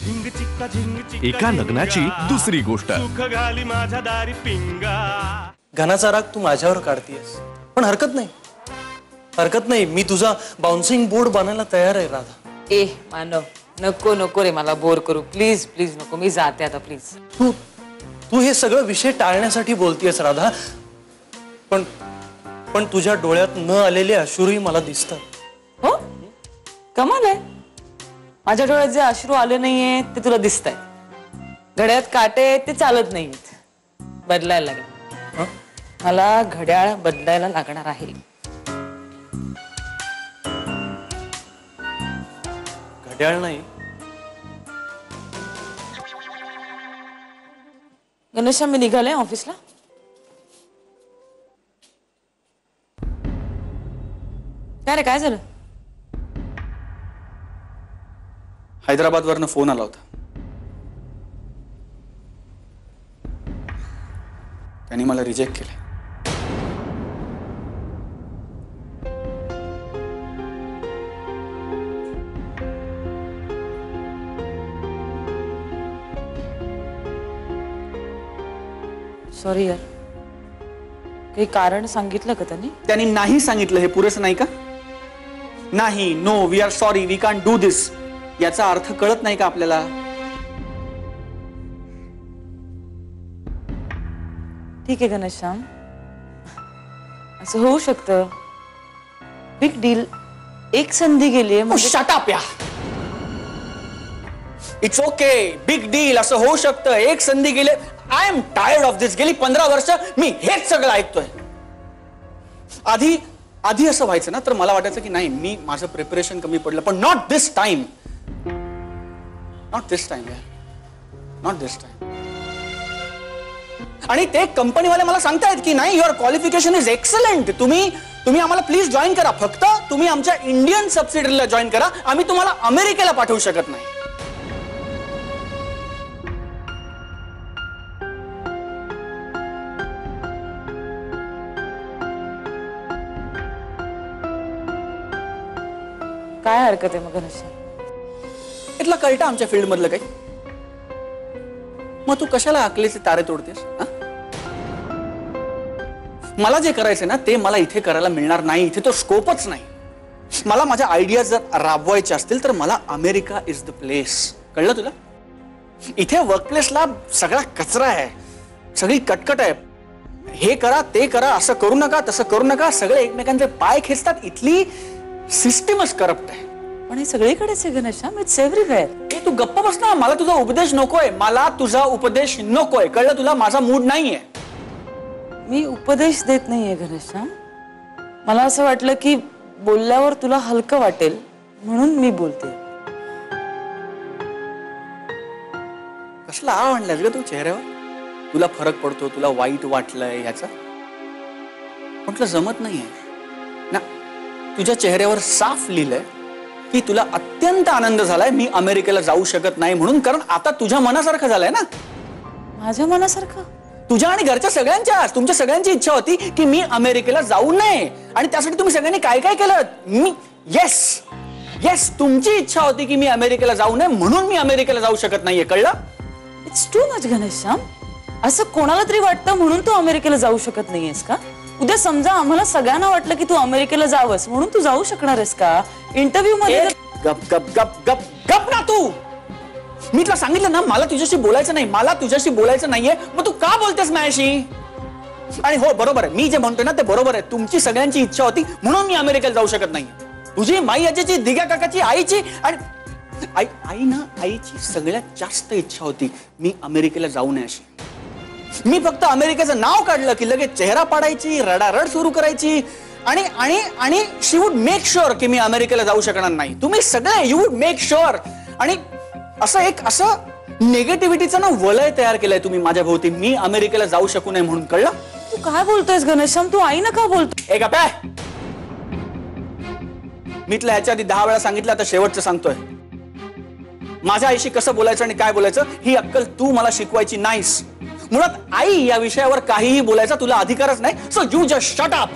एका लग्नाची दुसरी गोष्ट. घनाचा राग तू माझ्यावर काढतीयस, पण हरकत नाही, मी तुझा बाउन्सिंग बोर्ड बनायला तयार आहे राधा. ए मानव, नको नको रे, मला बोर करू प्लीज प्लीज नको, मी जाते आता प्लीज. तू हे सगळं विषय टाळण्यासाठी बोलतीयस राधा, पण तुझ्या डोळ्यात न आलेले अश्रूही मला दिसतात. हो, कमाल आहे. माझ्या डोळ्यात जे अश्रू आले नाहीये ते तुला दिसत आहेत. घड्याळात काटे आहेत ते चालत नाहीत. बदलायला लागेल मला, घड्याळ बदलायला लागणार आहे. घड्याळ नाही, गणेशा मी निघाले ऑफिसला. काय रे, काय झालं? हैदराबाद वरनं फोन आला होता. त्यांनी मला रिजेक्ट केले. सॉरी यार, काही कारण सांगितलं का त्यांनी? त्यांनी नाही सांगितलं हे पुरेसं नाही का? नाही, no, we are sorry, we can't do this, याचा अर्थ कळत नाही का आपल्याला? ठीक आहे घनश्याम, असं होऊ शकतं. बिग डील, एक संधी गेली. शट अप या. इट्स ओके, बिग डील असं होऊ शकतं, एक संधी गेले. आय एम टायर्ड ऑफ दिस. गेली 15 वर्ष मी हेच सगळं ऐकतोय. आधी असं व्हायचं ना तर मला वाटायचं की नाही, मी माझं प्रिपरेशन कमी पडलं, पण not this time. Not this time यार, नॉट दिस टाइम. आणि ते कंपनीवाले मला सांगतायत की नाही, युअर क्वालिफिकेशन इज एक्सलंट, तुम्ही आम्हाला प्लीज जॉईन करा, फक्त तुम्ही आमच्या इंडियन सबसिडरीला जॉईन करा, आम्ही तुम्हाला अमेरिकेला पाठवू शकत नाही. काय हरकत आहे मग घनश्याम? इथलं कळतं आमच्या फील्ड मधलं काही? मग तू कशाला अकलेचे तारे तोडतेस? मला जे करायचंय ना ते मला इथे करायला मिळणार नाही. इथे तो स्कोपच नाही. मला माझ्या आयडिया जर राबवायच्या असतील तर मला अमेरिका इज द प्लेस. कळलं तुला? इथे वर्कप्लेसला सगळा कचरा आहे, सगळी कटकट आहे. हे करा, ते करा, असं करू नका, तसं करू नका, सगळे एकमेकांचे पाय खेचतात. इथली सिस्टीमच करप्ट आहे. पण हे सगळीकडेच आहे घनश्याम, इट्स एव्हरीवेअर. तू गप्प बस ना. मला तुझा उपदेश नकोय, मला तुझा उपदेश नकोय. कळलं तुला? माझा मूड नाहीये. मी उपदेश देत नाहीये घनश्याम, मला असं वाटलं की बोलल्यावर तुला हलकं वाटेल म्हणून मी बोलते. कसला आणलास ग तू चेहऱ्यावर? तुला फरक पडतो, तुला वाईट वाटलंय ह्याचा? म्हटलं जमत नाहीये ना. तुझ्या चेहऱ्यावर साफ लिहिलंय की तुला अत्यंत आनंद झालाय मी अमेरिकेला जाऊ शकत नाही म्हणून, कारण आता तुझ्या मनासारखं झालंय ना. माझ्या मनासारखं? तुझ्या आणि घरच्या सगळ्यांच्या, तुमच्या सगळ्यांची इच्छा होती की मी अमेरिकेला जाऊ नये, आणि त्यासाठी तुम्ही सगळ्यांनी काय काय केलं. मी येस, तुमची इच्छा होती की मी अमेरिकेला जाऊ नये म्हणून मी अमेरिकेला जाऊ शकत नाहीये. कळलं? It's too much Ghanshyam. असं कोणाला तरी वाटतं म्हणून तू अमेरिकेला जाऊ शकत नाहीयेस का? उद्या समजा आम्हाला सगळ्यांना वाटलं की तू अमेरिकेला जावंस म्हणून तू जाऊ शकणार आहेस का? इंटरव्ह्यू मध्ये गप गप गप गप गप ना तू. मी तुला सांगितलं ना मला तुझ्याशी बोलायचं नाही, मला तुझ्याशी बोलायचं नाहीये. मग तू का बोलतेस माझ्याशी? आणि हो, बरोबर आहे, मी जे म्हणतोय ना ते बरोबर आहे. तुमची सगळ्यांची इच्छा होती म्हणून मी अमेरिकेला जाऊ शकत नाही. तुझी माई आजीची, दिग्या काकाची, आईची आणि आईची सगळ्यात जास्त इच्छा होती मी अमेरिकेला जाऊ नये अशी. मी फक्त अमेरिकेचं नाव काढलं की लगेच चेहरा पाडायची, रडारड सुरू करायची, आणि आणि आणि शी वुड मेक शुअर की मी अमेरिकेला जाऊ शकणार नाही. तुम्ही सगळे यू वुड मेक शुअर. आणि असं निगेटिव्हिटीचं ना वलय तयार केलंय तुम्ही माझ्या भोवती, मी अमेरिकेला जाऊ शकू नये म्हणून. कळलं? तू काय बोलतोयस घनश्याम? तू आईनं का बोलतो? एक काय मी तुला ह्याच्या आधी 10 वेळा सांगितलं, आता शेवटचं सांगतोय. माझ्या आईशी कसं बोलायचं आणि काय बोलायचं ही अक्कल तू मला शिकवायची नाहीस. मुळात आई या विषयावर काहीही बोलायचा तुला अधिकारच नाही. So you just shut up.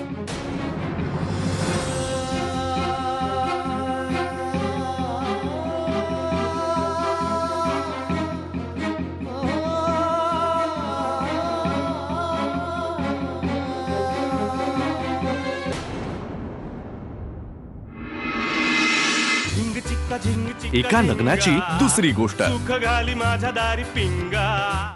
एका लग्नाची दुसरी गोष्ट. सुख घाली माझ्या दारी पिंगा.